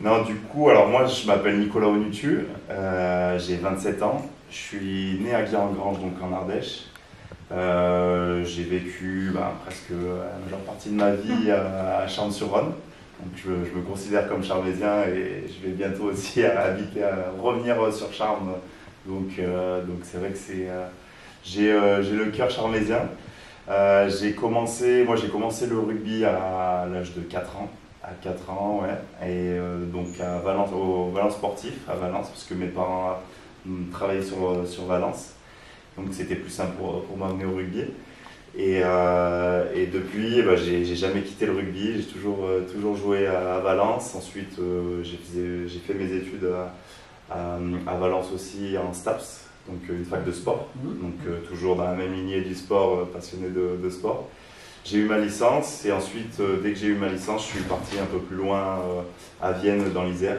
Non, du coup, alors moi je m'appelle Nicolas Onutu, j'ai 27 ans, je suis né à Guilherand-Granges, donc en Ardèche. J'ai vécu presque la majeure partie de ma vie à Charmes-sur-Rhône, donc je me considère comme charmésien et je vais bientôt aussi revenir sur Charmes, donc c'est vrai que j'ai le cœur charmésien. J'ai commencé le rugby à l'âge de 4 ans. À 4 ans, ouais. Et donc à Valence, au Valence Sportif, à Valence, parce que mes parents travaillaient sur Valence. Donc c'était plus simple pour m'amener au rugby. Et depuis, j'ai jamais quitté le rugby, j'ai toujours joué à Valence. Ensuite, j'ai fait mes études à Valence aussi en STAPS, donc une fac de sport. Donc toujours dans la même lignée du sport, passionné de sport. J'ai eu ma licence et ensuite, dès que j'ai eu ma licence, je suis parti un peu plus loin à Vienne dans l'Isère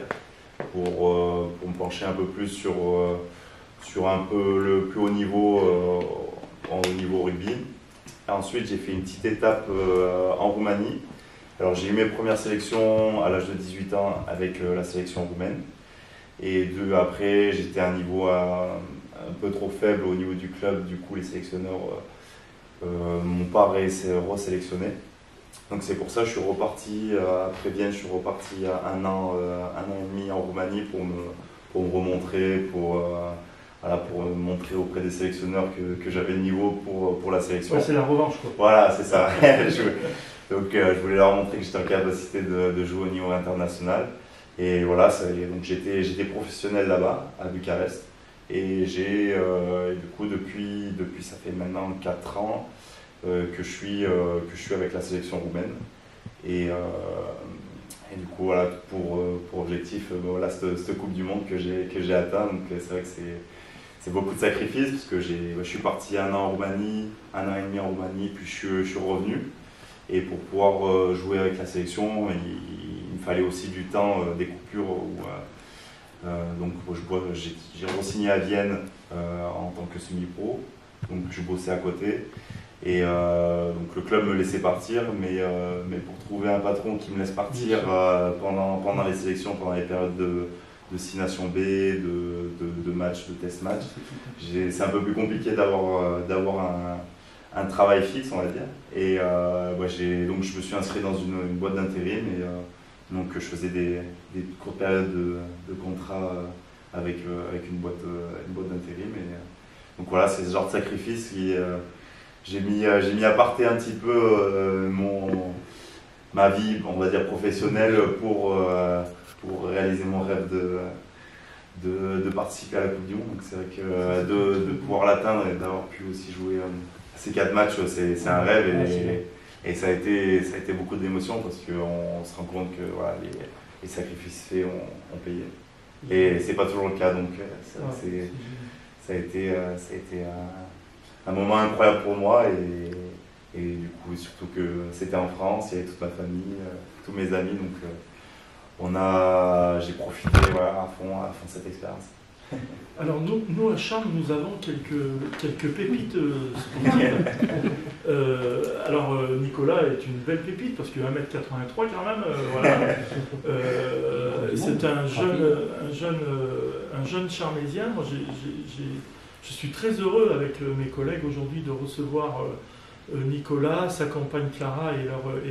pour me pencher un peu plus sur un peu le plus haut niveau au niveau rugby. Et ensuite, j'ai fait une petite étape en Roumanie. Alors, j'ai eu mes premières sélections à l'âge de 18 ans avec la sélection roumaine. Et après, j'étais à un niveau un peu trop faible au niveau du club. Du coup, les sélectionneurs m'ont pas resélectionné. Donc c'est pour ça que je suis reparti après Vienne, je suis reparti un an et demi en Roumanie pour me remontrer, pour montrer auprès des sélectionneurs que j'avais le niveau pour la sélection. Ouais, c'est la revanche quoi. Voilà, c'est ça. Donc je voulais leur montrer que j'étais en capacité de jouer au niveau international. Et voilà, donc j'étais professionnel là-bas, à Bucarest. Et du coup, depuis ça fait maintenant 4 ans que je suis avec la sélection roumaine. Et du coup, voilà, pour objectif, voilà, cette Coupe du Monde que j'ai atteint. Donc c'est vrai que c'est beaucoup de sacrifices, parce que je suis parti un an et demi en Roumanie, puis je suis revenu. Et pour pouvoir jouer avec la sélection, il me fallait aussi du temps, des coupures donc j'ai re-signé à Vienne en tant que semi-pro, donc je bossais à côté et donc le club me laissait partir, mais pour trouver un patron qui me laisse partir pendant les sélections, pendant les périodes de 6 Nations B, de matchs, de test match, c'est un peu plus compliqué d'avoir un travail fixe, on va dire. Et donc je me suis inscrit dans une boîte d'intérim. Donc je faisais des courtes périodes de contrat avec une boîte d'intérim. Donc voilà, c'est ce genre de sacrifice qui j'ai mis à part un petit peu ma vie, on va dire professionnelle, pour réaliser mon rêve de participer à la Coupe du Monde. Donc c'est vrai que de pouvoir l'atteindre et d'avoir pu aussi jouer ces 4 matchs, c'est un rêve. Et ça a été beaucoup d'émotions, parce qu'on se rend compte que voilà, les sacrifices faits ont payé. Et c'est pas toujours le cas, donc ça a été un moment incroyable pour moi. Et du coup, surtout que c'était en France, il y avait toute ma famille, tous mes amis, donc j'ai profité à fond de cette expérience. Alors nous à Charmes, nous avons quelques pépites sportives. Alors Nicolas est une belle pépite, parce que 1m83 quand même, voilà. C'est un jeune charmésien. Moi, je suis très heureux avec mes collègues aujourd'hui de recevoir Nicolas, sa compagne Clara et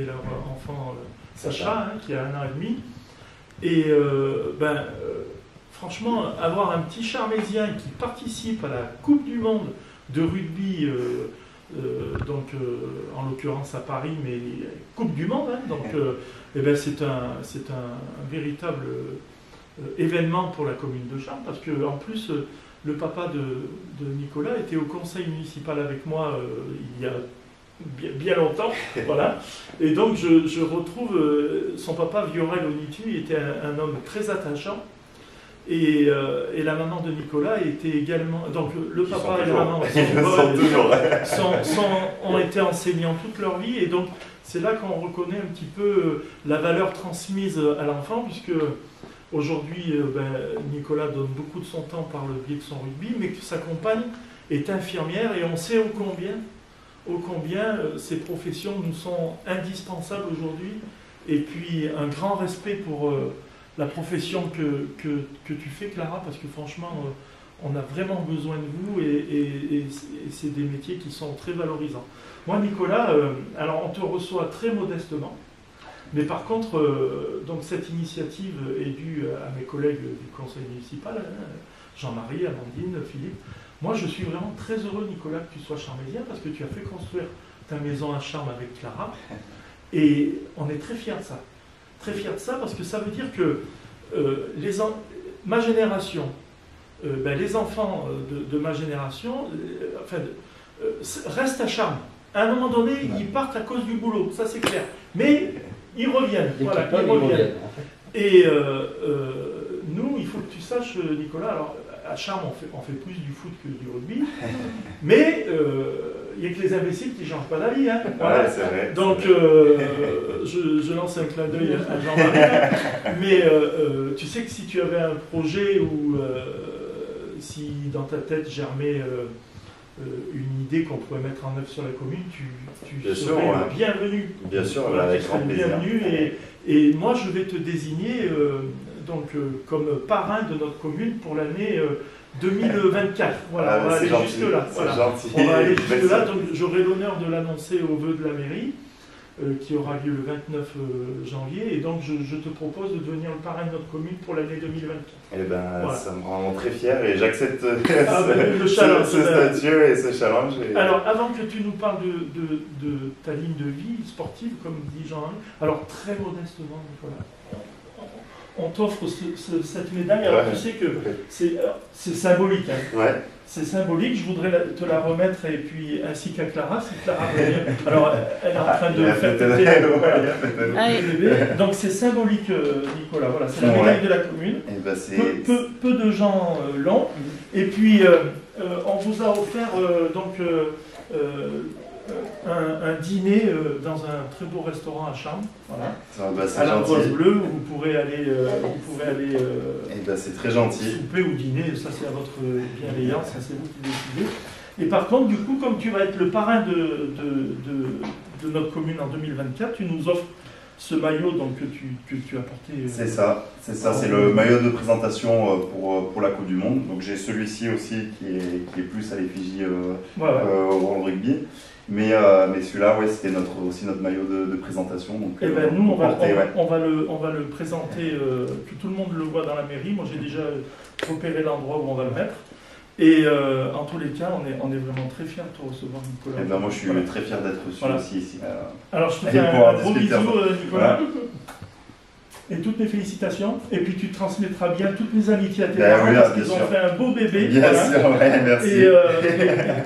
leur enfant Sacha, qui a 1 an et demi. Et franchement, avoir un petit charmésien qui participe à la Coupe du Monde de rugby, en l'occurrence à Paris, mais Coupe du Monde, c'est un véritable événement pour la commune de Charmes, parce que en plus le papa de Nicolas était au conseil municipal avec moi il y a bien longtemps, voilà. Et donc je retrouve son papa Viorel Onutu était un homme très attachant. Et la maman de Nicolas était également. Donc le papa et la maman ont été enseignants toute leur vie, et donc c'est là qu'on reconnaît un petit peu la valeur transmise à l'enfant, puisque aujourd'hui Nicolas donne beaucoup de son temps par le biais de son rugby, mais que sa compagne est infirmière, et on sait ô combien ces professions nous sont indispensables aujourd'hui, et puis un grand respect pour la profession que tu fais, Clara, parce que franchement, on a vraiment besoin de vous et c'est des métiers qui sont très valorisants. Moi, Nicolas, alors on te reçoit très modestement, mais par contre, donc cette initiative est due à mes collègues du conseil municipal, hein, Jean-Marie, Amandine, Philippe. Moi, je suis vraiment très heureux, Nicolas, que tu sois charmésien parce que tu as fait construire ta maison à Charmes avec Clara et on est très fiers de ça. Très fiers de ça parce que ça veut dire que ma génération, les enfants de ma génération restent à Charmes. À un moment donné, ils partent à cause du boulot, ça c'est clair. Mais ils reviennent. Voilà, ils reviennent. Et nous, il faut que tu saches, Nicolas, alors à Charmes, on fait plus du foot que du rugby, mais il n'y a que les imbéciles qui ne changent pas d'avis. Hein. Voilà. Ouais, c'est vrai. Donc, je lance un clin d'œil à Jean-Marie. Mais tu sais que si tu avais un projet ou si dans ta tête germait une idée qu'on pourrait mettre en œuvre sur la commune, tu serais bienvenu. Bien sûr, avec grand plaisir. Bienvenu et moi, je vais te désigner comme parrain de notre commune pour l'année 2024. Voilà, on va aller jusque là. Voilà. Gentil. On va aller jusque là. Donc, j'aurai l'honneur de l'annoncer au vœu de la mairie, qui aura lieu le 29 janvier. Et donc, je te propose de devenir le parrain de notre commune pour l'année 2024. Eh ben, voilà. Ça me rend très fier et j'accepte le challenge, ce statut et ce challenge. Alors, avant que tu nous parles de ta ligne de vie sportive, comme dit Jean-Henri, alors très modestement, Nicolas, on t'offre cette médaille. Alors, tu sais que c'est symbolique. Hein. Ouais. C'est symbolique, je voudrais te la remettre, et puis ainsi qu'à Clara, si Clara veut venir. Alors, elle est en train de faire bébé. Donc, c'est symbolique, Nicolas. Voilà, c'est la médaille de la commune. Et ben, peu de gens l'ont. Et puis, on vous a offert un dîner dans un très beau restaurant à Charmes, voilà. À la Rose Bleue, où vous pourrez aller, c'est très gentil. Souper ou dîner, ça c'est à votre bienveillance, ça c'est vous qui décidez. Et par contre, du coup, comme tu vas être le parrain de notre commune en 2024, tu nous offres ce maillot donc, que tu as porté. C'est ça, c'est le maillot de présentation pour la Coupe du Monde. Donc j'ai celui-ci aussi qui est plus à l'effigie au rugby. Mais celui-là, c'était aussi notre maillot de présentation. Donc, nous, on va le présenter, que tout le monde le voit dans la mairie. Moi, j'ai déjà repéré l'endroit où on va le mettre. Et en tous les cas, on est vraiment très fiers de te recevoir, Nicolas. Moi, je suis très fier d'être reçu aussi ici. Alors, je te fais un gros bisou, Nicolas. Et toutes mes félicitations. Et puis tu transmettras bien toutes mes amitiés à tes parents parce qu'ils ont fait un beau bébé. Bien sûr, merci. Et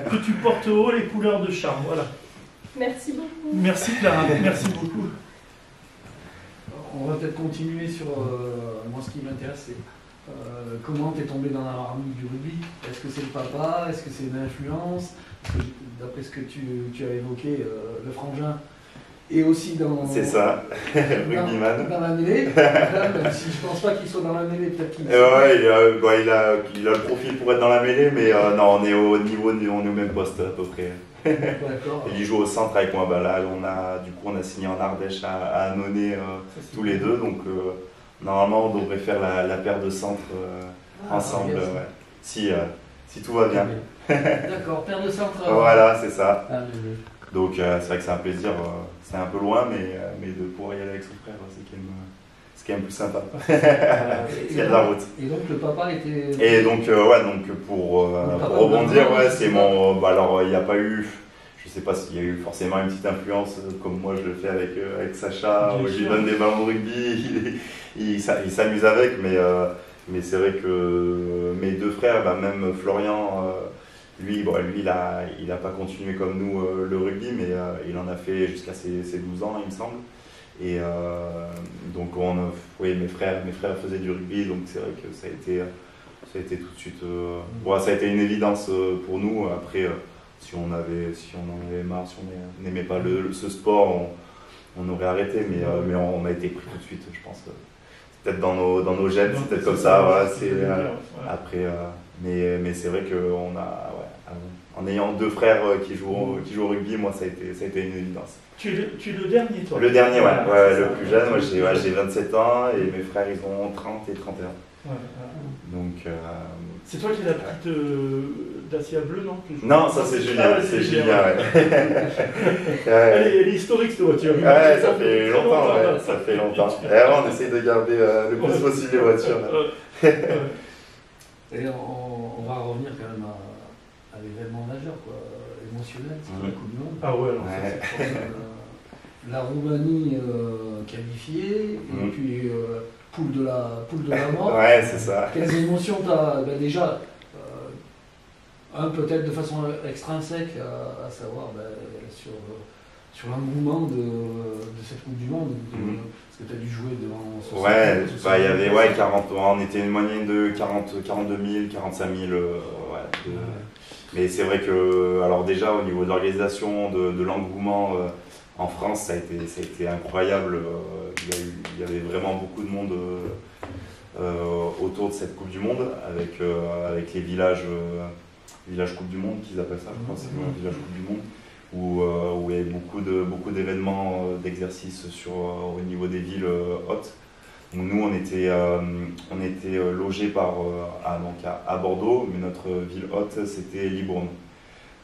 que tu portes haut les couleurs de Charmes. Voilà. Merci beaucoup. Merci Clara, merci beaucoup. On va peut-être continuer sur moi ce qui m'intéresse, c'est comment tu es tombé dans la marmite du rugby. Est-ce que c'est le papa? Est-ce que c'est une influence? D'après ce que tu as évoqué, le frangin. Et aussi dans... C'est ça, rugbyman. Dans la mêlée, même si je ne pense pas qu'il soit dans la mêlée, peut-être qu'il... il a le profil pour être dans la mêlée, mais non, on est au niveau, on est au même poste à peu près. D'accord. Il joue au centre avec moi, là on a signé en Ardèche à Annonay tous les deux, donc normalement on devrait faire la paire de centres ensemble, si tout va bien. D'accord, paire de centres. Voilà, c'est ça. Donc c'est vrai que c'est un plaisir, c'est un peu loin, mais de pouvoir y aller avec son frère, c'est quand même plus sympa. Il y a de la route. Et donc le papa était... Et donc, pour rebondir, c'est mon... alors il n'y a pas eu, je sais pas s'il y a eu forcément une petite influence, comme moi je le fais avec Sacha, où je lui donne des ballons de rugby, il s'amuse avec, mais c'est vrai que mes deux frères, même Florian... Lui, il a pas continué comme nous le rugby, mais il en a fait jusqu'à ses 12 ans, il me semble. Et donc, mes frères faisaient du rugby, donc c'est vrai que ça a été tout de suite... ça a été une évidence pour nous. Après, si on en avait marre, si on n'aimait pas ce sport, on aurait arrêté, mais on a été pris tout de suite, je pense. Peut-être dans nos gènes, c'est peut-être comme ça. Voilà, après... Mais c'est vrai qu'on a, en ayant 2 frères qui jouent au rugby, moi ça a été une évidence. Tu es le dernier, toi? Le dernier, ouais, le plus jeune. Moi j'ai 27 ans et mes frères ils ont 30 et 31. Donc. C'est toi qui es la petite Dacia bleue, non? Non, ça c'est Julien. C'est Julien, Elle est historique cette voiture. Ouais, ça fait longtemps. Ça fait longtemps. Et avant, on essaye de garder le plus possible les voitures. Et on va revenir quand même à l'événement majeur, quoi, émotionnel, c'est la Coupe du Monde. Ah ouais, alors ça, la Roumanie qualifiée, et puis poule de la mort. Ouais, c'est ça. Quelles émotions t'as déjà peut-être de façon extrinsèque, à savoir sur l'engouement de cette Coupe du Monde, parce que tu as dû jouer devant... Ouais, il y avait 40, on était une moyenne de 42 000, 45 000. Mais c'est vrai que, alors déjà au niveau de l'organisation, de l'engouement en France, ça a été incroyable. Il y avait vraiment beaucoup de monde autour de cette Coupe du Monde, avec les villages Coupe du Monde qu'ils appellent ça, je crois, c'est le village Coupe du Monde, où il y avait beaucoup d'événements d'exercices au niveau des villes hautes. Donc nous on était logés à Bordeaux, mais notre ville haute c'était Libourne.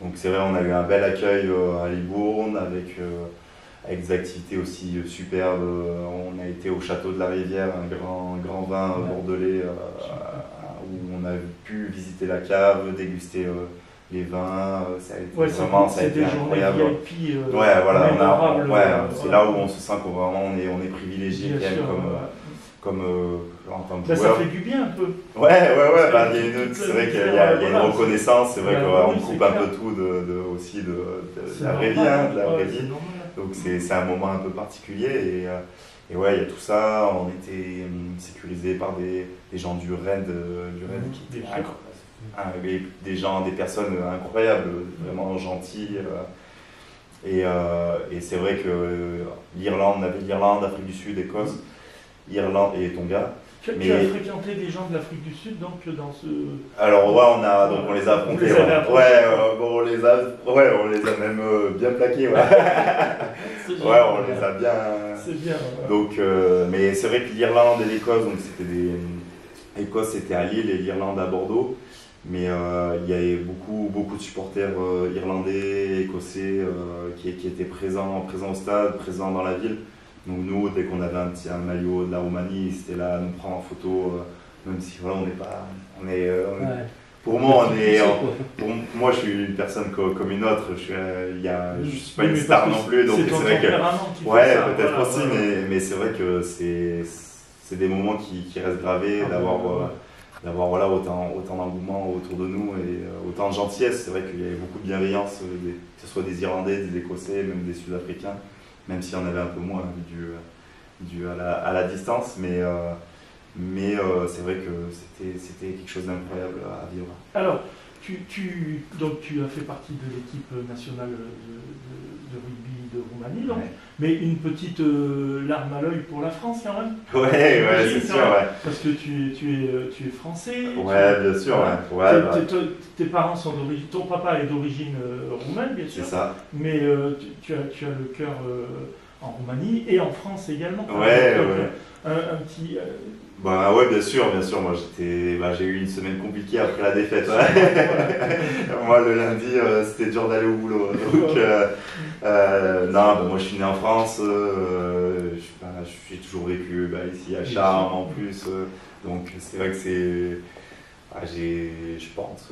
Donc c'est vrai, on a eu un bel accueil à Libourne avec des activités aussi superbes. On a été au château de la Rivière, un grand vin bordelais où on a pu visiter la cave, déguster les vins. Ça a été incroyable. VIP, c'est là où on se sent qu'on est privilégié quand même comme en tant que joueur. Ça fait du bien un peu. C'est vrai qu'il y a une reconnaissance, c'est vrai qu'on coupe un peu tout aussi de la vraie vie. Donc c'est un moment un peu particulier et il y a tout ça. On était sécurisés par des gens du RAID qui étaient incroyables. Des personnes incroyables, vraiment gentilles. Et c'est vrai que on avait l'Irlande, l'Afrique du Sud, Écosse, Irlande et Tonga. Tu as fréquenté des gens de l'Afrique du Sud, donc dans ce... Alors on les a affrontés. On les a même bien plaqués. On les a bien. C'est bien. Donc, mais c'est vrai que l'Irlande et l'Écosse, donc l'Écosse c'était à Lille et l'Irlande à Bordeaux. Mais il y avait beaucoup de supporters irlandais, écossais qui étaient présents au stade, présents dans la ville. Donc nous, dès qu'on avait un maillot de la Roumanie, c'était là à nous prendre en photo, même si on n'est pas... Pour moi, moi, je suis une personne comme une autre. Je suis pas une star non plus, donc c'est vrai que... peut-être aussi, mais c'est vrai que c'est des moments qui restent gravés, d'avoir autant d'engouement autour de nous et autant de gentillesse. C'est vrai qu'il y avait beaucoup de bienveillance, que ce soit des Irlandais, des Écossais, même des Sud-Africains. Même s'il y en avait un peu moins dû à la distance, mais c'est vrai que c'était quelque chose d'incroyable à vivre. Alors, donc tu as fait partie de l'équipe nationale de rugby de Roumanie, donc, mais une petite larme à l'œil pour la France quand même. C'est sûr. Parce que tu es français. Bien sûr. Tes parents sont d'origine. Ton papa est d'origine roumaine, bien sûr. C'est ça. Mais tu as le cœur en Roumanie et en France également. Un petit. Bien sûr. Moi, j'ai eu une semaine compliquée après la défaite. Moi, le lundi, c'était dur d'aller au boulot. Donc, moi, je suis né en France. J'ai toujours vécu ici à Charmes en plus. Donc, c'est vrai que je pense,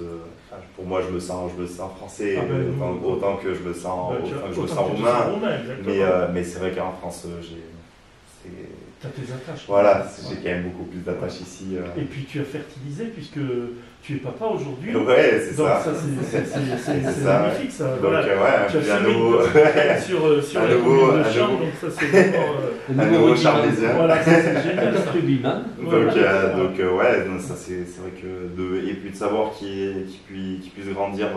pour moi, je me sens français autant que je me sens roumain. Mais c'est vrai qu'en France, T'as tes attaches. J'ai quand même beaucoup plus d'attaches ici. Et puis tu as fertilisé puisque tu es papa aujourd'hui. C'est ça. C'est magnifique ça. Donc tu as fait sur la commune de Charmes, donc ça c'est vraiment... un nouveau charmésien. C'est génial. Donc ça c'est vrai que et puis de savoir qu'il puisse grandir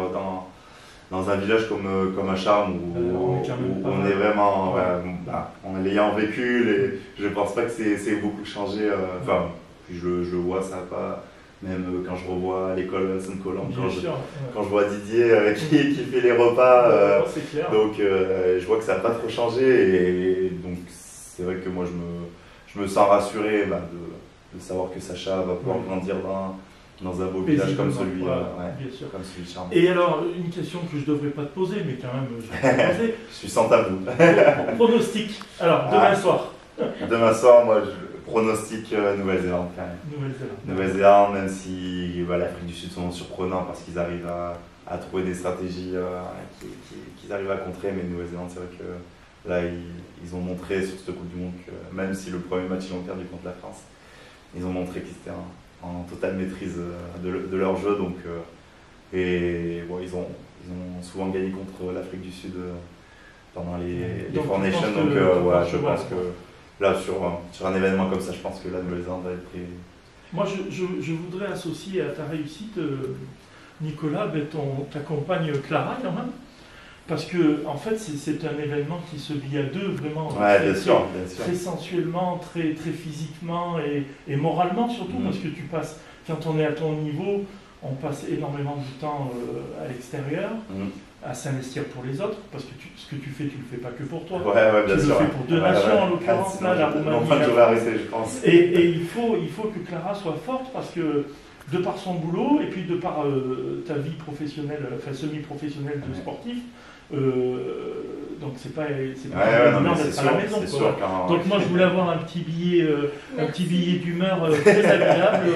dans un village comme à Charmes où on est vraiment, en l'ayant vécu, je pense pas que c'est beaucoup changé. Puis je le vois, ça n'a Même quand je revois l'école Sainte-Colombe, Bien sûr, quand je vois Didier qui fait les repas, c'est clair. donc je vois que ça n'a pas trop changé et donc c'est vrai que moi je me sens rassuré de savoir que Sacha va pouvoir grandir dans un beau village comme celui, bien sûr. comme celui de Charmont. Et alors, une question que je ne devrais pas te poser, mais quand même, je vais te poser. Je suis sans tabou. Pronostic. Alors, demain soir. Demain soir, moi, je pronostique Nouvelle-Zélande quand même. Nouvelle-Zélande, même si l'Afrique du Sud sont surprenants parce qu'ils arrivent à trouver des stratégies qu'ils arrivent à contrer, mais Nouvelle-Zélande, c'est vrai que là, ils ont montré sur cette Coupe du Monde que même si le premier match ils l'ont perdu contre la France, ils ont montré qu'ils étaient en totale maîtrise de leur jeu. Donc, et bon, ils ont souvent gagné contre l'Afrique du Sud pendant les Four Nations. Donc, je pense que là, sur un événement comme ça, je pense que la Nouvelle-Zélande va être très. Moi, je voudrais associer à ta réussite, Nicolas, ta compagne Clara, quand même. Parce que, en fait, c'est un événement qui se vit à deux, vraiment. Ouais, bien sûr. Très sensuellement, très physiquement et moralement surtout, parce que tu passes, quand on est à ton niveau, on passe énormément de temps à l'extérieur, à s'investir pour les autres, parce que ce que tu fais, tu le fais pas que pour toi. Ouais, bien tu sûr. le fais pour deux nations, en l'occurrence, là, la Roumanie. Je vais arrêter, je pense. Et il faut que Clara soit forte, parce que de par son boulot, et puis de par ta vie professionnelle, enfin semi-professionnelle de sportif, donc c'est pas évident d'être à la maison. Donc moi je voulais avoir un petit billet d'humeur très agréable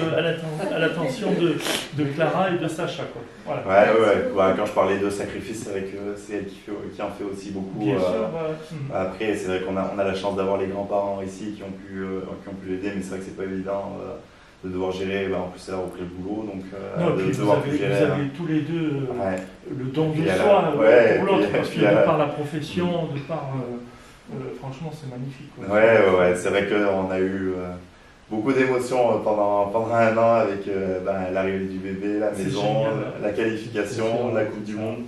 à l'attention de Clara et de Sacha. Quoi. Voilà. Ouais. Quand je parlais de sacrifice, c'est vrai que c'est elle qui en fait aussi beaucoup. Bien sûr. Après, c'est vrai qu'on a la chance d'avoir les grands-parents ici qui ont pu l'aider, mais c'est vrai que c'est pas évident. De devoir gérer, en plus elle a repris le boulot, donc vous avez tous les deux le don de soi pour l'autre, parce que de par la profession, de par franchement c'est magnifique. Quoi. Ouais, c'est vrai qu'on a eu beaucoup d'émotions pendant un an avec l'arrivée du bébé, la maison, génial, la qualification, la Coupe du Monde.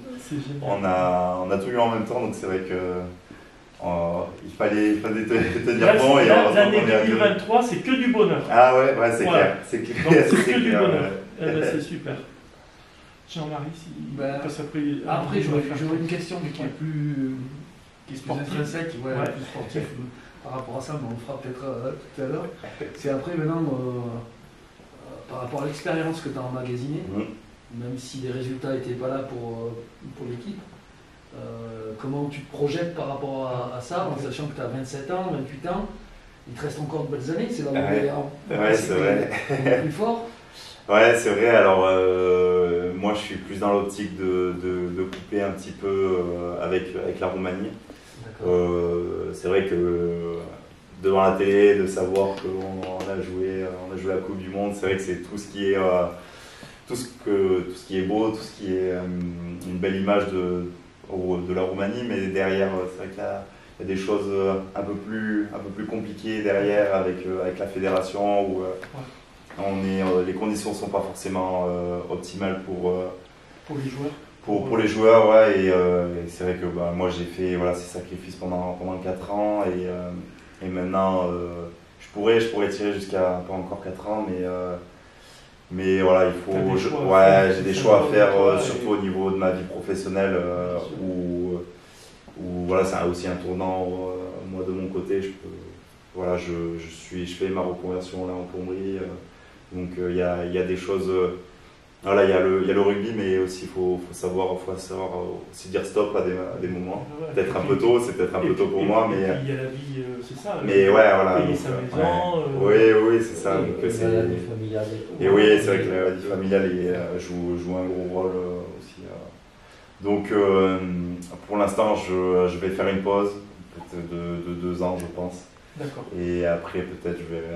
On a tout eu en même temps, donc c'est vrai que il fallait te dire bon. L'année 2023, c'est que du bonheur. Ah ouais, c'est clair. C'est que du bonheur. C'est super. Jean-Marie, après, j'aurais une question qui est plus intrinsèque, plus sportive par rapport à ça, mais on le fera peut-être tout à l'heure. C'est après maintenant, par rapport à l'expérience que tu as emmagasinée, même si les résultats n'étaient pas là pour l'équipe. Comment tu te projettes par rapport à ça, en sachant que tu as 27 ans, 28 ans, il te reste encore de belles années, c'est là où c'est vrai. Plus fort. Ouais, c'est vrai. Alors, moi, je suis plus dans l'optique de couper un petit peu avec la Roumanie. C'est vrai que devant la télé, de savoir qu'on a joué la Coupe du Monde, c'est vrai que c'est tout ce qui est tout ce qui est beau, tout ce qui est une belle image de la Roumanie, mais derrière, c'est vrai qu'il y a des choses un peu plus compliquées derrière avec la fédération où les conditions ne sont pas forcément optimales pour les joueurs. Pour les joueurs, et c'est vrai que moi j'ai fait ces sacrifices pendant 4 ans et maintenant je pourrais tirer jusqu'à pas encore 4 ans, mais voilà, j'ai des choix à faire, surtout au niveau de ma vie professionnelle, où c'est aussi un tournant, moi de mon côté, je fais ma reconversion là en plomberie, donc il y a des choses, il y a le rugby, mais aussi il faut savoir aussi dire stop à des moments. Peut-être un peu tôt, c'est peut-être un peu tôt pour moi, mais il y a la vie, c'est ça. Mais voilà. Payer sa maison. Oui, c'est ça. La vie familiale. Et oui, c'est vrai que la vie familiale joue un gros rôle aussi. Donc, pour l'instant, je vais faire une pause, peut-être de 2 ans, je pense. D'accord. Et après, peut-être, je verrai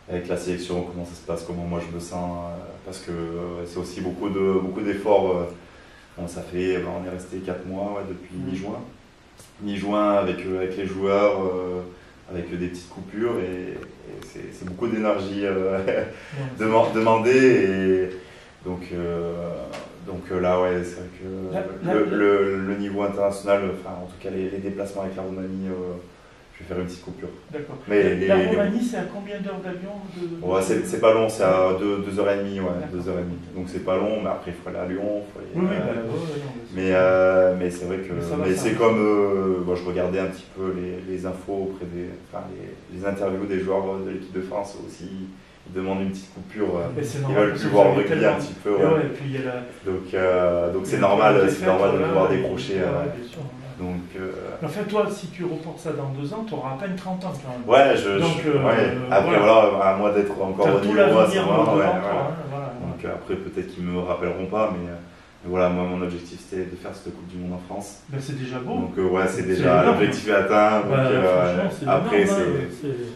avec la sélection comment ça se passe, comment moi je me sens, parce que c'est aussi beaucoup d'efforts. On est resté 4 mois depuis mi-juin avec les joueurs, avec des petites coupures, et c'est beaucoup d'énergie demandée, et donc là c'est vrai que le niveau international, en tout cas les déplacements avec la Roumanie, je vais faire une petite coupure. D'accord. Mais La Roumanie, c'est à combien d'heures d'avion Ouais, c'est pas long, c'est à 2h30, ouais, 2h30. Donc c'est pas long, mais après il faut aller à Lyon. Mais c'est vrai que. Mais c'est comme. Bon, je regardais un petit peu les infos auprès les interviews des joueurs de l'équipe de France aussi. Ils demandent une petite coupure. Ils veulent plus voir le rugby un petit peu. Ouais. Donc c'est normal de pouvoir décrocher. Donc, enfin, toi, si tu reportes ça dans 2 ans, tu auras à peine 30 ans quand même. Ouais, après, voilà, à moi d'être encore au niveau à ce moment. Donc après, peut-être qu'ils me rappelleront pas, mais voilà, moi, mon objectif, c'était de faire cette Coupe du Monde en France. Ben, c'est déjà beau. Donc, ouais, c'est déjà l'objectif est atteint. Donc, après,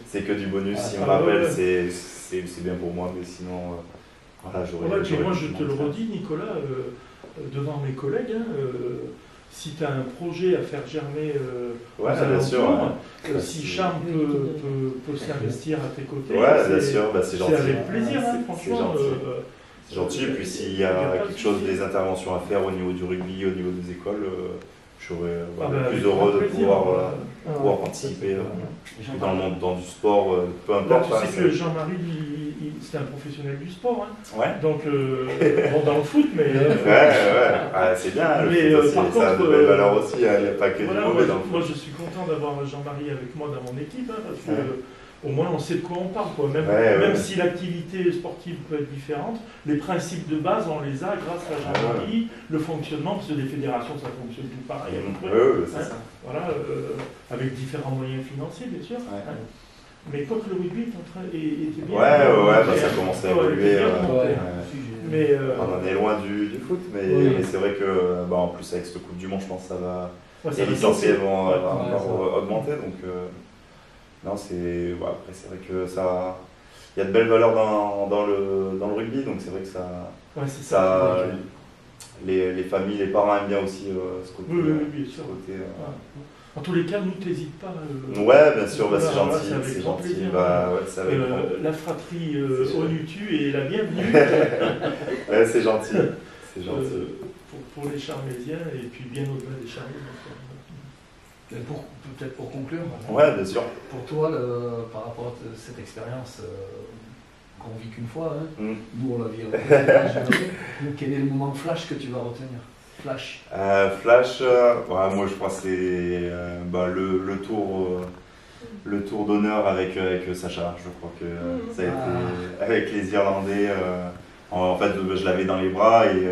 c'est que du bonus. Si on m'appelle, c'est bien pour moi, mais sinon, voilà, j'aurais. Moi, je te le redis, Nicolas, devant mes collègues. Si tu as un projet à faire germer bien sûr, si Charles peut s'investir à tes côtés, bien sûr, c'est gentil. C'est avec plaisir, franchement. C'est gentil. Et puis s'il y a quelque chose, des interventions à faire au niveau du rugby, au niveau des écoles, je serais plus heureux de pouvoir participer dans le monde du sport, peu importe. Tu sais que Jean-Marie, c'est un professionnel du sport. Ouais. Donc, dans le foot, mais. C'est bien, le mais, foot aussi, ça a de belles valeurs aussi, il n'y a pas que du mauvais dans le foot. Moi, je suis content d'avoir Jean-Marie avec moi dans mon équipe, parce que. Au moins, on sait de quoi on parle. Même si l'activité sportive peut être différente, les principes de base, on les a grâce à Jean-Marie, le fonctionnement, parce que les fédérations, ça fonctionne tout pareil. C'est ça. Voilà, avec différents moyens financiers, bien sûr. Mais quoi que le rugby était bien. Ça commence à évoluer. Mais, on en est loin du foot, mais c'est vrai que, en plus, avec cette Coupe du Monde, je pense que ça va. Les licenciés vont encore augmenter. Donc, non, après, c'est vrai que ça. Il y a de belles valeurs dans le rugby, donc c'est vrai que ça. Les familles, les parents aiment bien aussi ce côté. Oui, bien sûr. En tous les cas, nous, t'hésites pas. Bien sûr, c'est gentil. C'est gentil. C'est avec la fratrie ONUTU est la bienvenue. C'est gentil. C'est gentil. Pour les Charmésiens et puis bien au-delà des Charmésiens. Peut-être pour conclure. Bien sûr. Pour toi, par rapport à cette expérience qu'on vit qu'une fois, nous on l'a vu. Quel est le moment flash que tu vas retenir? Flash. Moi je crois que c'est le tour d'honneur avec Sacha. Je crois que ça a été avec les Irlandais. En fait, je l'avais dans les bras et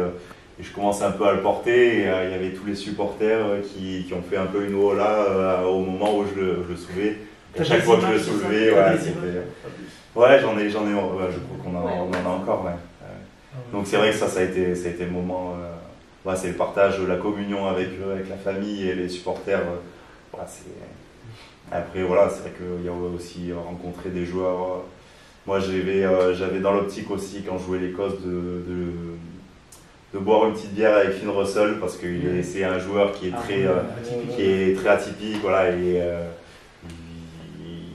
je commençais un peu à le porter. Et il y avait tous les supporters qui ont fait un peu une hola au moment où je le soulevais. À chaque fois que je le soulevais, j'en ai. Je crois qu'on en a encore. Donc c'est vrai que ça a été le moment. C'est le partage, la communion avec la famille et les supporters. Après, c'est vrai qu'il y a aussi rencontré des joueurs. Moi, j'avais dans l'optique aussi, quand je jouais l'Écosse, de boire une petite bière avec Finn Russell, parce que c'est un joueur qui est très atypique. Et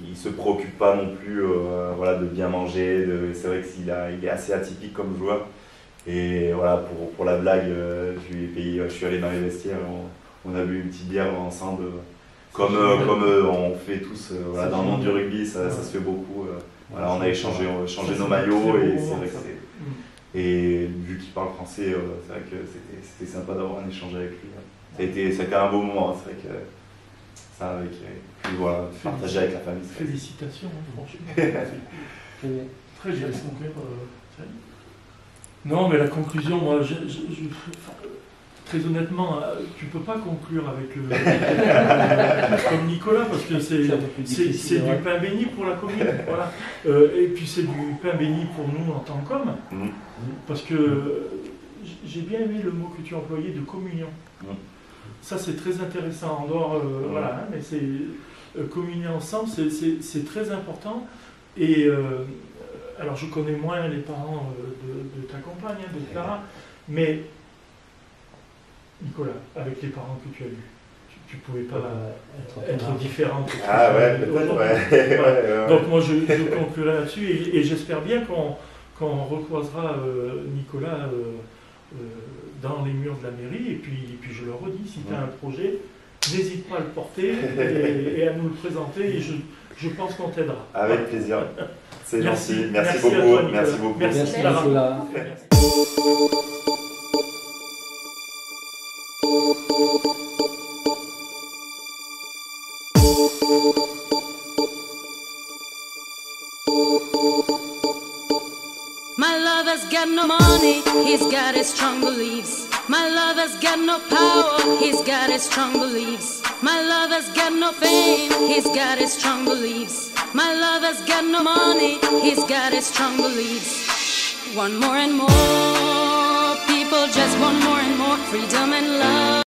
il se préoccupe pas non plus de bien manger. C'est vrai qu'il est assez atypique comme joueur. Et pour la blague, je suis allé dans les vestiaires, on a bu une petite bière ensemble, comme on fait tous dans le monde du rugby, ça se fait beaucoup. On a échangé nos maillots et c'est vrai que et vu qu'il parle français, c'est vrai que c'était sympa d'avoir un échange avec lui. C'était un beau moment, c'est vrai que ça partager avec la famille. Félicitations, franchement. Très bien. Non, mais la conclusion, moi, très honnêtement, tu ne peux pas conclure avec comme Nicolas, parce que c'est du pain béni pour la commune. Et puis c'est du pain béni pour nous en tant qu'hommes, parce que j'ai bien aimé le mot que tu as employé de communion. Ça, c'est très intéressant. En dehors, mais c'est communier ensemble, c'est très important. Et alors, je connais moins les parents de ta compagne, de Clara, mais Nicolas, avec les parents que tu as eus, tu ne pouvais pas être différente. Peut-être. Donc, moi, je conclurai là-dessus et j'espère bien qu'on recroisera Nicolas dans les murs de la mairie. Et puis je le redis, si tu as un projet, n'hésite pas à le porter et à nous le présenter et je pense qu'on t'aidera. Avec plaisir. C'est gentil. Merci à toi, beaucoup. Nicolas. Merci beaucoup. Merci, Clara. Clara. My lover's got no money, he's got his strong beliefs. My lover's got no power, he's got his strong beliefs. My lover's got no fame, he's got his strong beliefs. My lover's got no money, he's got his strong beliefs. Want more and more, people just want more and more freedom and love.